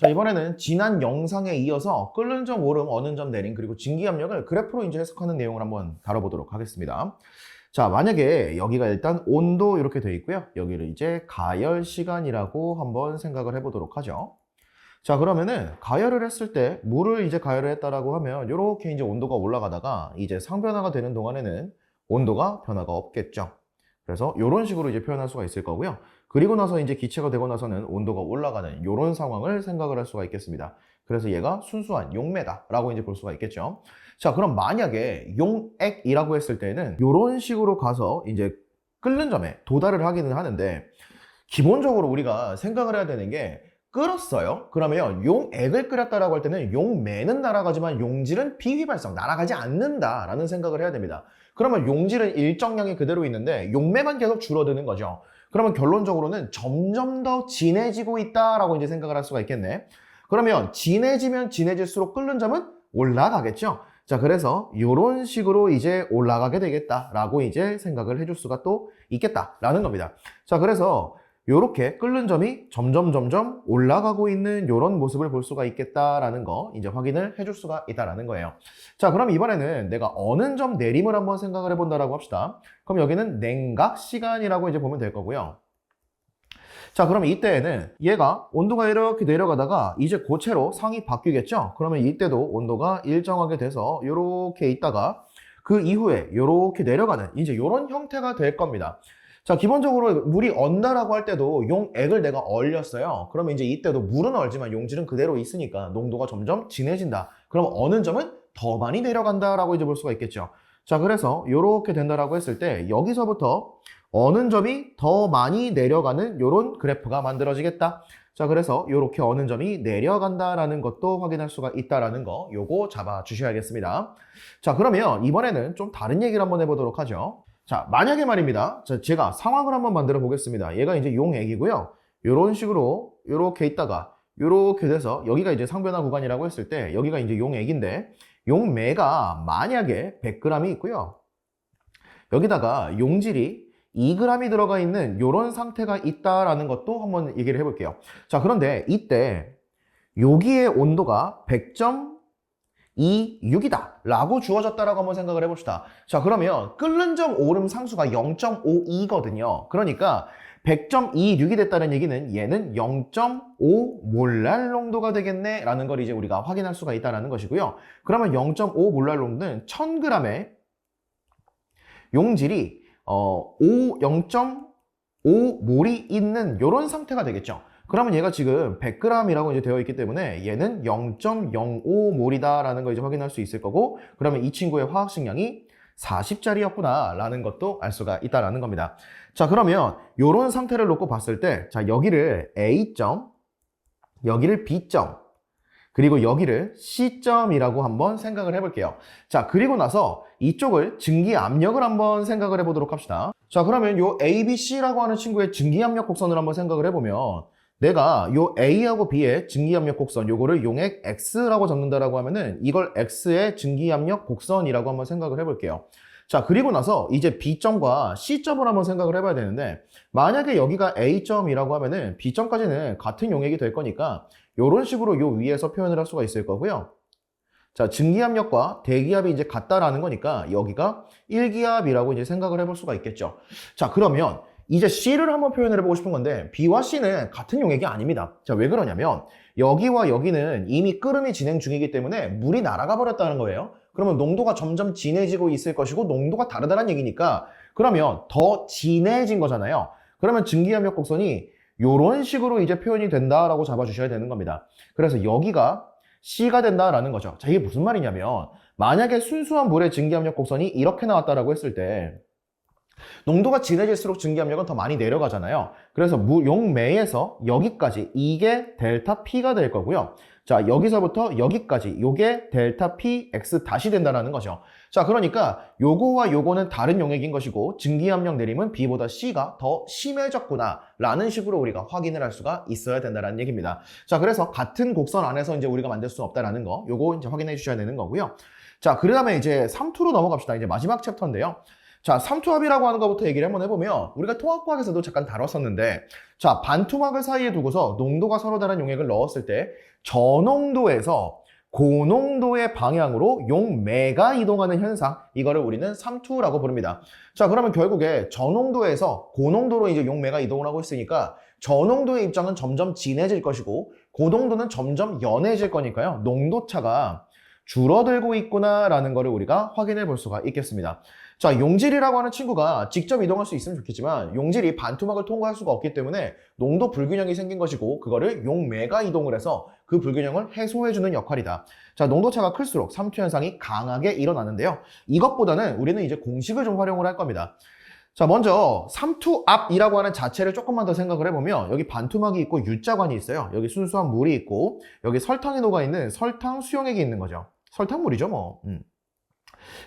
자, 이번에는 지난 영상에 이어서 끓는 점 오름, 어는 점 내림, 그리고 증기압력을 그래프로 이제 해석하는 내용을 한번 다뤄보도록 하겠습니다. 자, 만약에 여기가 일단 온도 이렇게 돼 있고요. 여기를 이제 가열 시간이라고 한번 생각을 해보도록 하죠. 자, 그러면은 가열을 했을 때 물을 이제 가열을 했다라고 하면 이렇게 이제 온도가 올라가다가 이제 상변화가 되는 동안에는 온도가 변화가 없겠죠. 그래서 이런 식으로 이제 표현할 수가 있을 거고요. 그리고 나서 이제 기체가 되고 나서는 온도가 올라가는 이런 상황을 생각을 할 수가 있겠습니다. 그래서 얘가 순수한 용매다라고 이제 볼 수가 있겠죠. 자, 그럼 만약에 용액이라고 했을 때는 이런 식으로 가서 이제 끓는 점에 도달을 하기는 하는데, 기본적으로 우리가 생각을 해야 되는 게, 끓었어요? 그러면 용액을 끓였다라고 할 때는 용매는 날아가지만 용질은 비휘발성, 날아가지 않는다라는 생각을 해야 됩니다. 그러면 용질은 일정량이 그대로 있는데 용매만 계속 줄어드는 거죠. 그러면 결론적으로는 점점 더 진해지고 있다라고 이제 생각을 할 수가 있겠네. 그러면 진해지면 진해질수록 끓는 점은 올라가겠죠. 자, 그래서 이런 식으로 이제 올라가게 되겠다라고 이제 생각을 해줄 수가 또 있겠다라는 겁니다. 자, 그래서 요렇게 끓는 점이 점점 올라가고 있는 이런 모습을 볼 수가 있겠다라는 거 이제 확인을 해줄 수가 있다라는 거예요. 자, 그럼 이번에는 내가 어는 점 내림을 한번 생각을 해본다라고 합시다. 그럼 여기는 냉각 시간이라고 이제 보면 될 거고요. 자, 그러면 이때에는 얘가 온도가 이렇게 내려가다가 이제 고체로 상이 바뀌겠죠? 그러면 이때도 온도가 일정하게 돼서 이렇게 있다가 그 이후에 이렇게 내려가는 이제 이런 형태가 될 겁니다. 자, 기본적으로 물이 얼다라고 할 때도 용액을 내가 얼렸어요. 그러면 이제 이때도 물은 얼지만 용질은 그대로 있으니까 농도가 점점 진해진다. 그럼 어는 점은 더 많이 내려간다라고 이제 볼 수가 있겠죠. 자, 그래서 이렇게 된다라고 했을 때 여기서부터 어는 점이 더 많이 내려가는 이런 그래프가 만들어지겠다. 자, 그래서 이렇게 어는 점이 내려간다라는 것도 확인할 수가 있다라는 거 요거 잡아 주셔야겠습니다. 자, 그러면 이번에는 좀 다른 얘기를 한번 해보도록 하죠. 자, 만약에 말입니다. 자, 제가 상황을 한번 만들어 보겠습니다. 얘가 이제 용액이고요. 이런 식으로 이렇게 있다가 이렇게 돼서 여기가 이제 상변화 구간이라고 했을 때 여기가 이제 용액인데 용매가 만약에 100g이 있고요. 여기다가 용질이 2g이 들어가 있는 이런 상태가 있다라는 것도 한번 얘기를 해볼게요. 자, 그런데 이때 여기의 온도가 100.26이다 라고 주어졌다라고 한번 생각을 해봅시다. 자, 그러면 끓는 점 오름 상수가 0.52거든요. 그러니까 100.26이 됐다는 얘기는 얘는 0.5 몰랄 농도가 되겠네 라는 걸 이제 우리가 확인할 수가 있다는 것이고요. 그러면 0.5 몰랄 농도는 1000g의 용질이 0.5몰이 있는 이런 상태가 되겠죠. 그러면 얘가 지금 100g이라고 이제 되어 있기 때문에 얘는 0.05몰이다 라는 걸 이제 확인할 수 있을 거고, 그러면 이 친구의 화학식량이 40짜리였구나 라는 것도 알 수가 있다라는 겁니다. 자, 그러면 이런 상태를 놓고 봤을 때, 자, 여기를 A점, 여기를 B점, 그리고 여기를 C점이라고 한번 생각을 해볼게요. 자, 그리고 나서 이쪽을 증기압력을 한번 생각을 해보도록 합시다. 자, 그러면 요 A, B, C라고 하는 친구의 증기압력 곡선을 한번 생각을 해보면 내가 요 A하고 B의 증기압력 곡선 요거를 용액 X라고 적는다라고 하면은 이걸 X의 증기압력 곡선이라고 한번 생각을 해볼게요. 자, 그리고 나서 이제 B점과 C점을 한번 생각을 해봐야 되는데, 만약에 여기가 A점이라고 하면은 B점까지는 같은 용액이 될 거니까 이런 식으로 요 위에서 표현을 할 수가 있을 거고요. 자, 증기압력과 대기압이 이제 같다라는 거니까 여기가 1기압이라고 이제 생각을 해볼 수가 있겠죠. 자, 그러면 이제 C를 한번 표현을 해보고 싶은 건데 B와 C는 같은 용액이 아닙니다. 자, 왜 그러냐면 여기와 여기는 이미 끓음이 진행 중이기 때문에 물이 날아가 버렸다는 거예요. 그러면 농도가 점점 진해지고 있을 것이고 농도가 다르다는 얘기니까 그러면 더 진해진 거잖아요. 그러면 증기압력 곡선이 이런 식으로 이제 표현이 된다라고 잡아주셔야 되는 겁니다. 그래서 여기가 C가 된다라는 거죠. 자, 이게 무슨 말이냐면 만약에 순수한 물의 증기압력 곡선이 이렇게 나왔다라고 했을 때 농도가 진해질수록 증기압력은 더 많이 내려가잖아요. 그래서 용매에서 여기까지 이게 델타 P가 될 거고요. 자, 여기서부터 여기까지 요게 델타 PX 다시 된다는 거죠. 자, 그러니까 요거와 요거는 다른 용액인 것이고 증기압력 내림은 B보다 C가 더 심해졌구나 라는 식으로 우리가 확인을 할 수가 있어야 된다는 얘기입니다. 자, 그래서 같은 곡선 안에서 이제 우리가 만들 수 없다라는 거 요거 이제 확인해 주셔야 되는 거고요. 자, 그 다음에 이제 3투로 넘어갑시다. 이제 마지막 챕터인데요. 자, 삼투압이라고 하는 것부터 얘기를 한번 해보면 우리가 통합과학에서도 잠깐 다뤘었는데 자, 반투막을 사이에 두고서 농도가 서로 다른 용액을 넣었을 때 저농도에서 고농도의 방향으로 용매가 이동하는 현상, 이거를 우리는 삼투라고 부릅니다. 자, 그러면 결국에 저농도에서 고농도로 이제 용매가 이동을 하고 있으니까 저농도의 입장은 점점 진해질 것이고 고농도는 점점 연해질 거니까요. 농도차가 줄어들고 있구나라는 거를 우리가 확인해 볼 수가 있겠습니다. 자, 용질이라고 하는 친구가 직접 이동할 수 있으면 좋겠지만 용질이 반투막을 통과할 수가 없기 때문에 농도 불균형이 생긴 것이고 그거를 용매가 이동을 해서 그 불균형을 해소해주는 역할이다. 자, 농도차가 클수록 삼투 현상이 강하게 일어나는데요. 이것보다는 우리는 이제 공식을 좀 활용을 할 겁니다. 자, 먼저 삼투압이라고 하는 자체를 조금만 더 생각을 해보면 여기 반투막이 있고 U자관이 있어요. 여기 순수한 물이 있고 여기 설탕이 녹아있는 설탕 수용액이 있는 거죠. 설탕물이죠 뭐.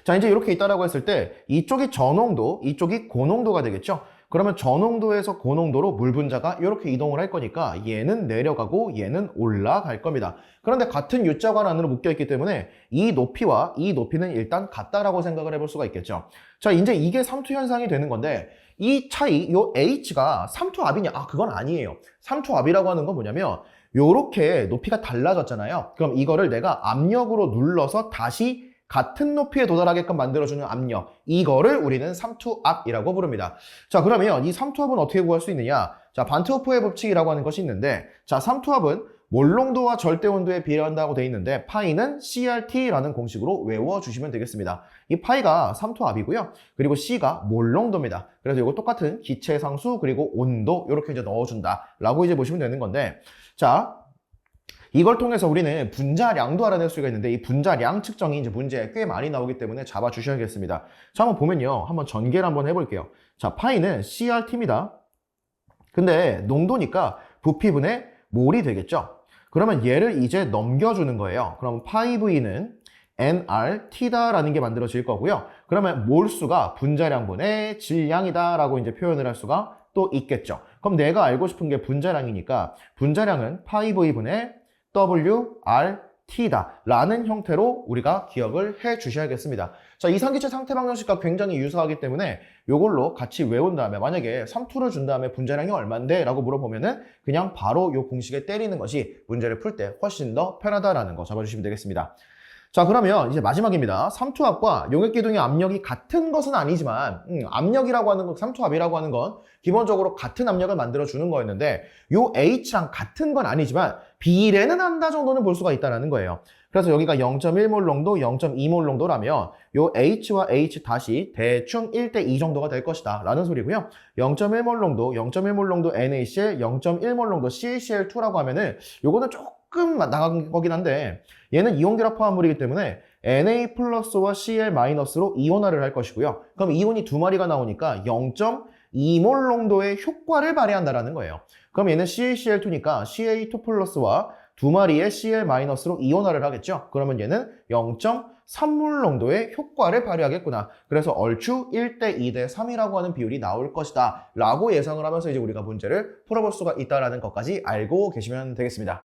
자, 이제 이렇게 있다라고 했을 때 이쪽이 저농도, 이쪽이 고농도가 되겠죠. 그러면 저농도에서 고농도로 물 분자가 이렇게 이동을 할 거니까 얘는 내려가고 얘는 올라갈 겁니다. 그런데 같은 U자관 안으로 묶여있기 때문에 이 높이와 이 높이는 일단 같다라고 생각을 해볼 수가 있겠죠. 자, 이제 이게 삼투 현상이 되는 건데 이 차이, 요 H가 삼투압이냐? 아, 그건 아니에요. 삼투압이라고 하는 건 뭐냐면 요렇게 높이가 달라졌잖아요. 그럼 이거를 내가 압력으로 눌러서 다시 같은 높이에 도달하게끔 만들어주는 압력, 이거를 우리는 삼투압이라고 부릅니다. 자, 그러면 이 삼투압은 어떻게 구할 수 있느냐? 자, 반트호프의 법칙이라고 하는 것이 있는데 자, 삼투압은 몰농도와 절대온도에 비례한다고 되어 있는데 파이는 CRT라는 공식으로 외워주시면 되겠습니다. 이 파이가 삼투압이고요. 그리고 C가 몰농도입니다. 그래서 이거 똑같은 기체 상수 그리고 온도 이렇게 이제 넣어준다라고 이제 보시면 되는 건데 자, 이걸 통해서 우리는 분자량도 알아낼 수가 있는데 이 분자량 측정이 이제 문제에 꽤 많이 나오기 때문에 잡아 주셔야겠습니다. 자, 한번 보면요. 한번 전개를 한번 해볼게요. 자, 파이는 CRT입니다. 근데 농도니까 부피분의 몰이 되겠죠. 그러면 얘를 이제 넘겨주는 거예요. 그럼 파이 V는 nRT다라는 게 만들어질 거고요. 그러면 몰수가 분자량분의 질량이다라고 이제 표현을 할 수가 또 있겠죠. 그럼 내가 알고 싶은 게 분자량이니까 분자량은 파이 V분의 WRT다 라는 형태로 우리가 기억을 해 주셔야겠습니다. 자, 이상기체 상태 방정식과 굉장히 유사하기 때문에 이걸로 같이 외운 다음에 만약에 삼투를 준 다음에 분자량이 얼만데? 라고 물어보면은 그냥 바로 이 공식에 때리는 것이 문제를 풀 때 훨씬 더 편하다라는 거 잡아주시면 되겠습니다. 자, 그러면 이제 마지막입니다. 삼투압과 용액기둥의 압력이 같은 것은 아니지만 압력이라고 하는 건, 삼투압이라고 하는 건 기본적으로 같은 압력을 만들어주는 거였는데 요 H랑 같은 건 아니지만 비례는 한다 정도는 볼 수가 있다는 거예요. 그래서 여기가 0.1몰 농도, 0.2몰 농도라면 요 H와 H 다시 대충 1대2 정도가 될 것이다 라는 소리고요. 0.1몰 농도, 0.1몰 농도 NaCl, 0.1몰 농도 CaCl2라고 하면은 요거는 조금 나간 거긴 한데 얘는 이온결합 화합물이기 때문에 Na 플러스와 Cl 마이너스로 이온화를 할 것이고요. 그럼 이온이 두 마리가 나오니까 0.2몰 농도의 효과를 발휘한다라는 거예요. 그럼 얘는 CaCl2니까 Ca2 플러스와 두 마리의 Cl 마이너스로 이온화를 하겠죠. 그러면 얘는 0.3몰 농도의 효과를 발휘하겠구나. 그래서 얼추 1대2 대 3이라고 하는 비율이 나올 것이다 라고 예상을 하면서 이제 우리가 문제를 풀어볼 수가 있다는 것까지 알고 계시면 되겠습니다.